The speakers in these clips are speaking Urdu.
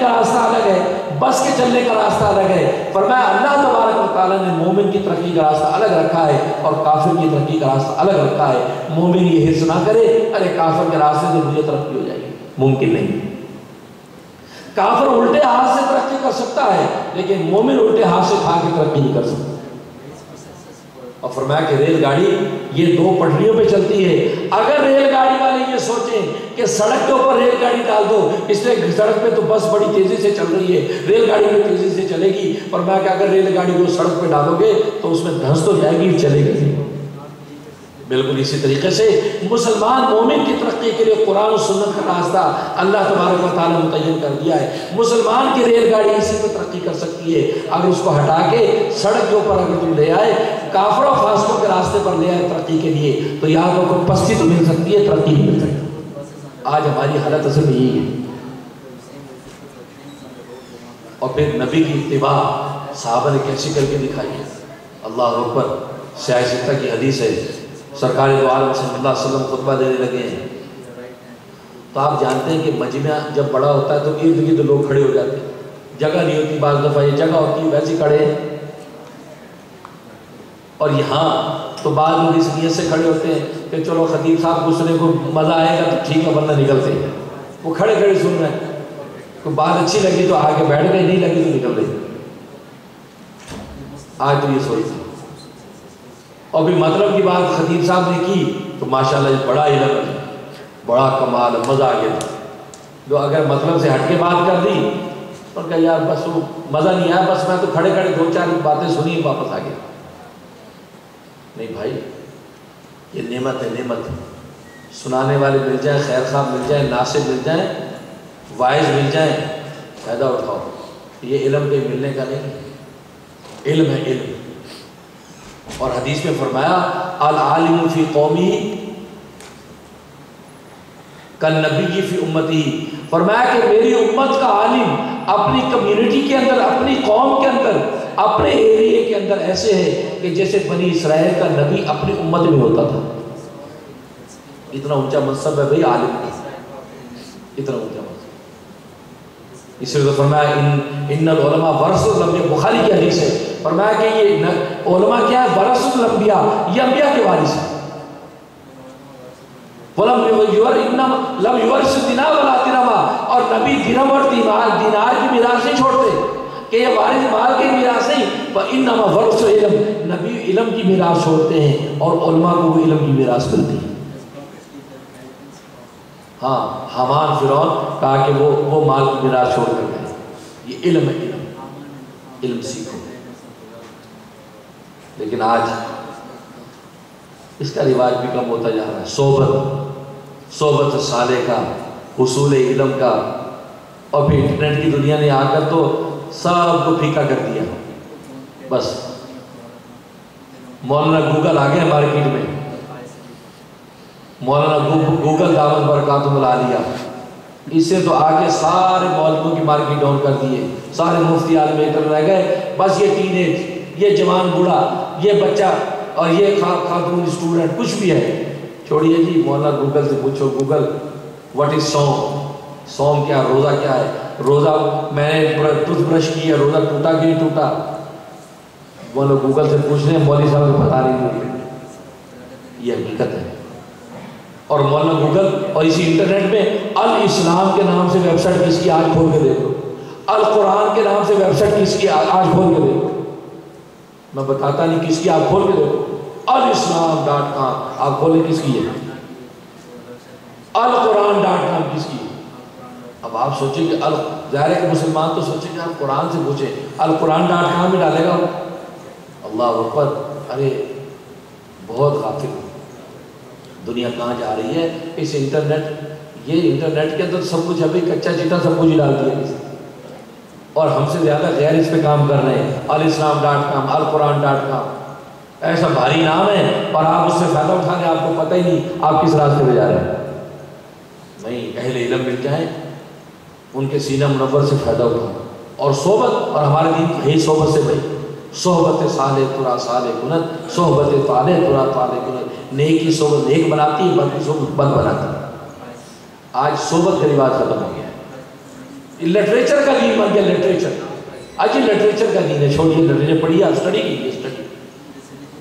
کا راستہ الگ ہے، بس کے چلنے کا راستہ الگ ہے۔ فرمایا اللہ تبارک و تعالیٰ نے مومن کی ترقی کا راستہ الگ رکھا ہے اور کافر کی ترقی کا راستہ الگ رکھا ہے۔ مومن یہ حرص نہ کرے ارے کافر کے راستے سے مجھے ترقی ہو جائے گی، ممکن نہیں۔ کافر الٹے ہاتھ سے ترقی کر سکتا ہے لیکن مومن الٹے ہاتھ سے کھا کے ترقی نہیں کر سکتا۔ اور فرمایا کہ ریل گاڑی یہ دو پٹریوں پہ چلتی ہے، اگر ریل گاڑی والے یہ سوچیں کہ سڑک کے اوپر ریل گاڑی ڈال دو، اس لیے سڑک پہ تو بس بڑی تیزی سے چل رہی ہے، ریل گاڑی بھی تیزی سے چلے گی، فرمایا کہ اگر ریل گاڑی کو سڑک پہ ڈالو گے تو اس میں دھنس تو جائے گی، چلے گی۔ بالکل اسی طریقے سے مسلمان مومن کی ترقی کے لیے قرآن و سنت کا راستہ اللہ تبارک و تعالیٰ متعین کر دیا ہے۔ مسلمان کی ریل گاڑی اسی پہ ترقی کر سکتی ہے، اگر اس کو ہٹا کے سڑک کے اوپر اگر تم لے آئے، کافر و فاسقوں کے راستے پر لے آئے ترقی کے لیے، تو یہاں تو پستی تو مل سکتی ہے، ترقی نہیں مل سکتی۔ آج ہماری حالت اصل میں یہی ہے۔ اور پھر نبی کی اتباع صحابہ نے کیسی کر کے دکھائی ہے، اللہ اکبر۔ سیاہ ستہ کی حدیث ہے، سرکار دو عالم صلی اللہ علیہ وسلم خطبہ دینے لگے ہیں تو آپ جانتے ہیں کہ مجمع جب بڑا ہوتا ہے تو ارد گرد لوگ کھڑے ہو جاتے ہیں، جگہ نہیں ہوتی، بعض دفعہ یہ جگہ ہوتی ہے ویسے کھڑے ہیں، اور یہاں تو بعض لوگ اس نیت سے کھڑے ہوتے ہیں کہ چلو خطیب صاحب گزرنے کو مزہ آئے گا تو ٹھیک ہے، ورنہ نکلتے ہیں، وہ کھڑے کھڑے سن رہے ہیں، کوئی بات اچھی لگی تو آگے بیٹھ گئے، نہیں لگی تو نکل گئے۔ آج تو یہ سوچتے ہیں، اور بھی مطلب کی بات خطیب صاحب نے کی تو ماشاءاللہ بڑا علم ہے، بڑا کمال، مزہ آ گیا۔ جو اگر مطلب سے ہٹ کے بات کر دی اور کہا یار بس وہ مزہ نہیں آیا، بس میں تو کھڑے کھڑے دو چار باتیں سنی واپس آ گیا۔ نہیں بھائی، یہ نعمت ہے، نعمت ہے۔ سنانے والے مل جائیں، خیر خواہ مل جائیں، ناصح مل جائیں، واعظ مل جائیں، فائدہ اٹھاؤ۔ یہ علم کے ملنے کا نہیں، علم ہے، علم۔ اور حدیث میں فرمایا العالم فی قومی کالنبی فی امتی، فرمایا کہ میری امت کا عالم اپنی کمیونٹی کے اندر، اپنی قوم کے اندر، اپنے ایریے کے اندر ایسے ہے کہ جیسے بنی اسرائیل کا نبی اپنی امت میں ہوتا تھا۔ اتنا اونچا منصب ہے بھائی عالم کا، اتنا اونچا منصب۔ اس لیے فرمایا ان العلماء ورثۃ الانبیاء، بخاری کی حدیث ہے، فرمایا کہ یہ علماء کیا ہے؟ ورثۃ الانبیاء، یہ انبیاء کے وارث ہیں۔ لم یورث دینار ولا درہما، اور نبی درہم اور دینار کی میراث نہیں چھوڑتے کہ یہ وارث مال کی میراث نہیں، وانما ورث علم، نبی علم کی میراث چھوڑتے ہیں اور علماء کو وہ علم کی میراث ملتی ہے۔ ہاں، حامان فرعون کہا کہ وہ مال کی میراث چھوڑ کر گئے، یہ علم ہے، علم، علم سیکھو۔ لیکن آج اس کا رواج بھی کم ہوتا جا رہا ہے، صحبت صالح کا، حصول علم کا، اور پھر انٹرنیٹ کی دنیا نے آ کر تو سب کو پھیکا کر دیا۔ بس مولانا گوگل آ گئے مارکیٹ میں، مولانا گوگل دامن برکاتہ العالیہ، اس سے تو آگے سارے مولویوں کی مارکیٹ ڈاؤن کر دیے، سارے مفتی عالم اکرم رہ گئے، بس یہ ٹین ایج، یہ جوان بوڑھا، یہ بچہ اور یہ خاتون اسٹوڈنٹ کچھ بھی ہے، چھوڑیے جی مولانا گوگل سے پوچھو، گوگل واٹ از سوم، سوم کیا، روزہ کیا ہے، روزہ میں نے ٹوتھ برش کیا، روزہ ٹوٹا کہ نہیں ٹوٹا، مولانا گوگل سے پوچھ رہے ہیں، مولوی صاحب کو پتہ نہیں مجھے، یہ حقیقت ہے۔ اور مولانا گوگل اور اسی انٹرنیٹ میں الاسلام کے نام سے ویب سائٹ کس کی آج کھول کے دیکھو، القرآن کے نام سے ویب سائٹ کس کی آج کھول کے دیکھو، میں بتاتا نہیں کس کی، آپ کھول کے دیکھو، الاسلام.com آپ کھولیں کس کی ہے، القرآن.com کس کی ہے۔ اب آپ سوچیں کہ ظاہر ہے کہ مسلمان تو سوچیں کہ آپ قرآن سے پوچھیں، القرآن.com میں ڈالے گا، اللہ اکبر۔ ارے بہت غافل دنیا کہاں جا رہی ہے، اس انٹرنیٹ، یہ انٹرنیٹ کے اندر سب کچھ ابھی کچا چٹا سب کچھ ڈال دیا، اور ہم سے زیادہ غیر اس پہ کام کر رہے ہیں۔ الاسلام.com، القرآن.com ایسا بھاری نام ہے، اور آپ اس سے فائدہ اٹھا رہے ہیں، آپ کو پتہ ہی نہیں آپ کس راستے پہ جا رہے ہیں۔ نہیں، اہل علم مل جائیں، ان کے سینہ منور سے فائدہ اٹھاؤ، اور صحبت، اور ہمارے دین یہی صحبت سے بھائی، صحبت صالح ترا صالح کنت، صحبت طالح ترا طالح کنت، نیکی صحبت نیک بناتی ہے، بد صحبت بد بناتی ہے۔ آج صحبت کا رواج ختم ہو گیا ہے، لٹریچر کا دین بن گیا، لٹریچر۔ آج یہ لٹریچر کا دین ہے، چھوڑیے لٹریچر، پڑھیے آپ، اسٹڈی کیجیے، اسٹڈی۔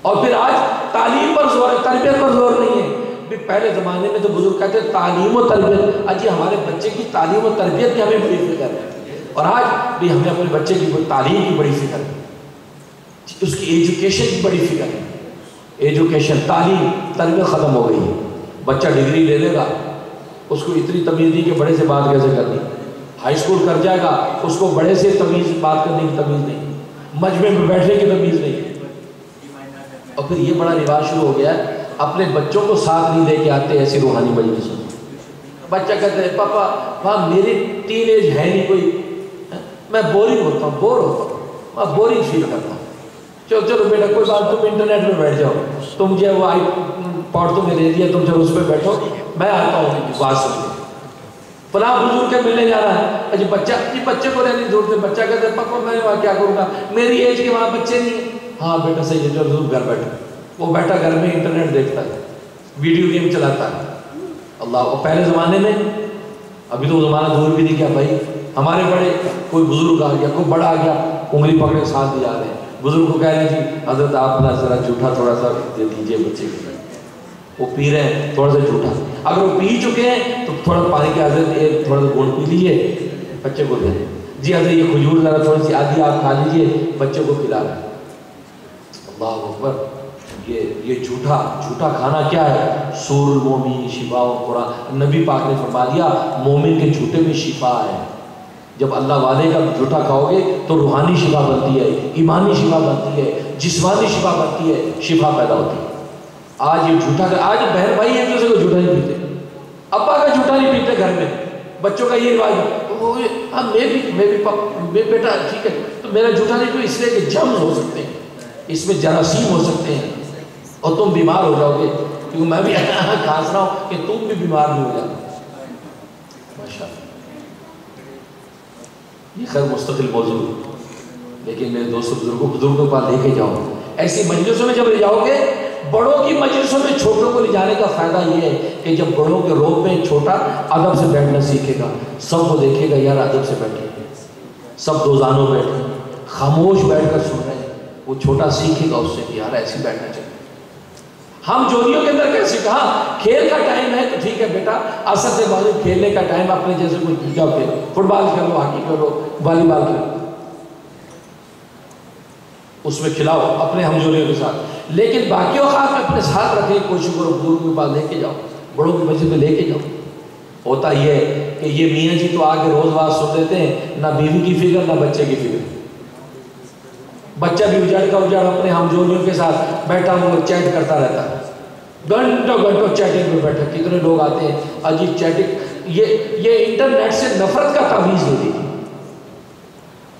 اور پھر آج تعلیم پر زور ہے، تربیت پر زور نہیں ہے۔ پہلے زمانے میں تو بزرگ کہتے ہیں تعلیم و تربیت، آج یہ ہمارے بچے کی تعلیم و تربیت کی ہمیں بڑی فکر ہے، اور آج بھی ہمیں اپنے بچے کی تعلیم کی بڑی فکر ہے، اس کی ایجوکیشن کی بڑی فکر ہے۔ ایجوکیشن، تعلیم، تربیت ختم ہو گئی ہے۔ بچہ ڈگری لے لے گا، اس کو اتنی تمیز نہیں کہ بڑے سے بات کیسے کرنی، ہائی اسکول کر جائے گا، اس کو بڑے سے تمیز بات کرنے کی تمیز نہیں، مجمع میں بیٹھنے کی تمیز نہیں۔ اور پھر یہ بڑا رواج شروع ہو گیا ہے، اپنے بچوں کو ساتھ نہیں لے کے آتے ایسی روحانی مجلس میں۔ بچہ کہتا ہے پاپا وہاں میری ٹین ایج ہے نہیں کوئی، میں بورنگ ہوتا ہوں، بور ہوتا ہوں، میں بورنگ فیل کرتا ہوں۔ چلو چلو بیٹا کوئی بات، تم انٹرنیٹ میں بیٹھ جاؤ، تم جو ہے وہ آئی پاڈ تمہیں دے دیا، تم چلو اس پہ بیٹھو، میں آتا ہوں بات سننے۔ فلاں بزرگ کے ملنے جا رہا ہے، اجی بچے کو رہنے دور سے، بچہ کہتا ہے پاپا میں وہاں کیا کروں گا، میری ایج کے وہاں بچے نہیں ہیں۔ ہاں بیٹا صحیح ہے، چلو ضرور گھر بیٹھو۔ وہ بیٹھا گھر میں انٹرنیٹ دیکھتا ہے، ویڈیو گیم چلاتا ہے۔ اللہ، اور پہلے زمانے میں، ابھی تو زمانہ دور بھی نہیں کیا بھائی، ہمارے بڑے کوئی بزرگ آ گیا، کوئی بڑا آ گیا، انگلی پکڑ کے ساتھ دے جا رہے ہیں، بزرگ کو کہہ رہے ہیں جی حضرت آپ نا ذرا جھوٹا تھوڑا سا دے دیجیے بچے کو، وہ پی رہے ہیں تھوڑا سا جھوٹا، اگر وہ پی چکے ہیں تو تھوڑا پانی کے حضرت ایک تھوڑا سا گھونٹ پی لیجیے، بچے کو دے دیں، جی حضرت یہ کھجور ذرا تھوڑی سی آدھی آپ کھا لیجیے، بچے کو کھلا رہے ہیں۔ اللہ اکبر، یہ جھوٹا کھانا کیا ہے؟ سور المومن شفا و قرآن، نبی پاک نے فرما دیا مومن کے جھوٹے میں شفا ہے۔ جب اللہ والے کا جھوٹا کھاؤ گے تو روحانی شفا بنتی ہے، ایمانی شفا بنتی ہے، جسمانی شفا بنتی ہے، شفا پیدا ہوتی ہے۔ آج یہ جھوٹا، آج بہن بھائی ایک دوسرے کو جھوٹا نہیں پیتے، ابا کا جھوٹا نہیں پیتے گھر میں، بچوں کا یہ رواج ہے، ہاں میں بیٹا ٹھیک ہے تو میرا جھوٹا نہیں پیتے، اس لیے کہ جرم ہو سکتے ہیں، اس میں جراثیم ہو سکتے ہیں اور تم بیمار ہو جاؤ گے، کیونکہ میں بھی کھانس رہا ہوں کہ تم بھی بیمار نہیں ہو جاؤ۔ ماشاءاللہ، یہ خیر مستقل موضوع ہے، لیکن میرے دوستوں بزرگوں کے پاس لے کے جاؤ، ایسی مجلسوں میں جب لے جاؤ گے، بڑوں کی مجلسوں میں چھوٹوں کو لے جانے کا فائدہ یہ ہے کہ جب بڑوں کے روپ میں چھوٹا ادب سے بیٹھنا سیکھے گا، سب کو دیکھے گا یار ادب سے بیٹھے، سب دوزانوں بیٹھے خاموش بیٹھ کر سن رہے ہیں، وہ چھوٹا سیکھے گا اس سے کہ یار ایسی بیٹھنا چاہیے۔ ہم جولیوں کے اندر کیسے کہا کھیل کا ٹائم ہے تو ٹھیک ہے بیٹا، اثر سے بعد کھیلنے کا ٹائم اپنے جیسے کوئی جاؤ کھیلو، فٹ بال کھیلو، ہاکی کھیلو، والی بال کھیلو، اس میں کھلاؤ اپنے ہم جولیوں کے ساتھ، لیکن باقی اوقات میں اپنے ساتھ رکھیں، کوشش کرو بزرگوں کے پاس لے کے جاؤ، بڑوں کی مسجد میں لے کے جاؤ۔ ہوتا یہ ہے کہ یہ میاں جی تو آگے روز بات سن لیتے ہیں، نہ بیوی کی فکر نہ بچے کی فکر، بچہ بھی اجاڑ اپنے ہم جولیوں کے ساتھ بیٹھا ہوا چیٹ کرتا رہتا ہے، گھنٹوں چیٹنگ میں بیٹھا، کتنے لوگ آتے ہیں عجیب چیٹنگ، یہ انٹرنیٹ سے نفرت کا تعویذ دے دی۔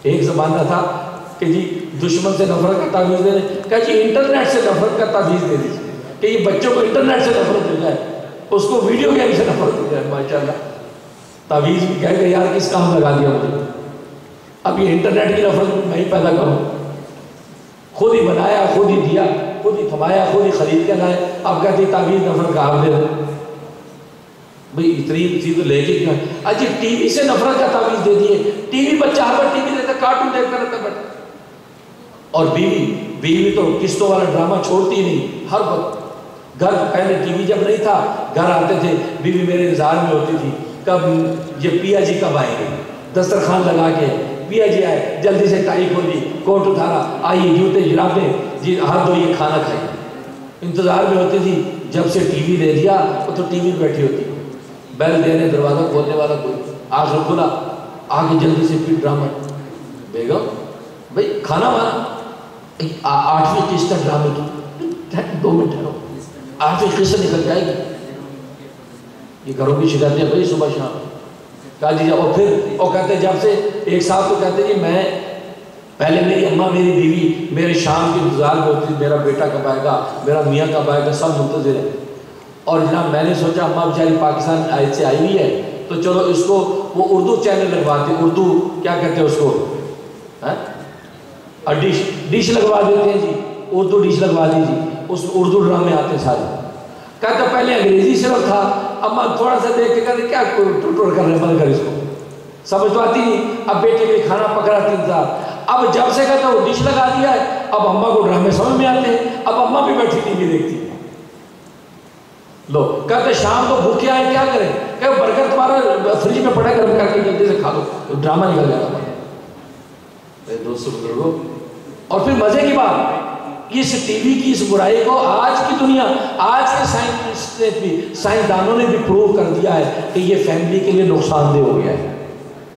ایک زمانہ تھا کہ جی دشمن سے نفرت کا تعویذ دے دیں، کہ جی انٹرنیٹ سے نفرت کا تعویذ دے دیجیے کہ یہ بچوں کو انٹرنیٹ سے نفرت ہو جائے، اس کو ویڈیو گیم سے نفرت ہو جائے۔ ماشاءاللہ، تعویذ بھی کہہ گئے یار کس کام لگا دیا مجھے، اب یہ انٹرنیٹ کی نفرت میں ہی پیدا کروں، خود ہی بنایا، خود ہی دیا، خود ہی تھمایا، خود ہی خرید کے لائے، اب کہتے تعویذ نفرت کا آپ دے دیں۔ بھئی اتنی چیز لے کے کیا، اجی ٹی وی سے نفرت کا تعویذ دے دیے، ٹی وی بچہ ہر بار ٹی وی دیتا، کارٹون دیکھتا رہتا بیٹھا، اور بیوی تو قسطوں والا ڈرامہ چھوڑتی نہیں، ہر وقت گھر، پہلے ٹی وی جب نہیں تھا گھر آتے تھے، بیوی میرے انتظار میں ہوتی تھی کب یہ پیا جی کب آئیں گے، دسترخوان لگا کے پیا جی آئے، جلدی سے ٹائی کھولی، کوٹ اٹھانا، آئیے جوتے جرابیں جی ہاتھ دھوئیے کھانا کھائیے، انتظار میں ہوتی تھی۔ جب سے ٹی وی دے دیا وہ تو ٹی وی بیٹھی ہوتی، بیل دینے دروازہ کھولنے والا کوئی، آخر کھلا آگے جلدی سے پھر ڈرامہ، بیگم بھائی کھانا وانا، 8ویں قسط ڈرامے کی، 2 منٹ ٹھہرو، 8ویں قسط نکل جائے گی، یہ گھروں کی شکایتیں بھائی صبح شام کہا جی، اور پھر وہ کہتے جب سے ایک صاحب کو کہتے جی میں پہلے میری اماں میری بیوی میرے شام کے انتظار میں ہوتی، میرا بیٹا کب آئے گا، میرا میاں کب آئے گا، سب منتظر ہے، اور جناب میں نے سوچا اماں بیچاری پاکستان سے آئی ہوئی ہے تو چلو اس کو وہ اردو چینل لگواتے، اردو کیا کہتے ہیں اس کو، ڈش لگوا دیتے ہیں جی، اردو ڈش لگوا دیجیے، اس میں اردو ڈرامے آتے سارے۔ کہتا پہلے انگریزی صرف تھا، اماں تھوڑا سا دیکھ کے کہتے کیا ٹوٹور کر رہے ہیں، بند کر اس کو، سمجھ تو آتی نہیں. اب بیٹے کے کھانا پکڑا 3 سال. اب جب سے کہتا وہ ڈش لگا دیا ہے, اب اماں کو ڈرامے سمجھ میں آتے ہیں, اب اماں بھی بیٹھی ٹی وی دیکھتی. لو کہتے شام کو بھوکے آئے کیا کریں, کہ برگر تمہارا فریج میں پڑا گرم کر کے جلدی سے کھا لو, ڈرامہ نکل جاتا ہے. دوستو بزرگوں, اور پھر مزے کی بات, اس ٹی وی کی اس برائی کو آج کی دنیا, آج کے سائنسدانوں نے بھی پروو کر دیا ہے کہ یہ فیملی کے لیے نقصان دہ ہو گیا ہے.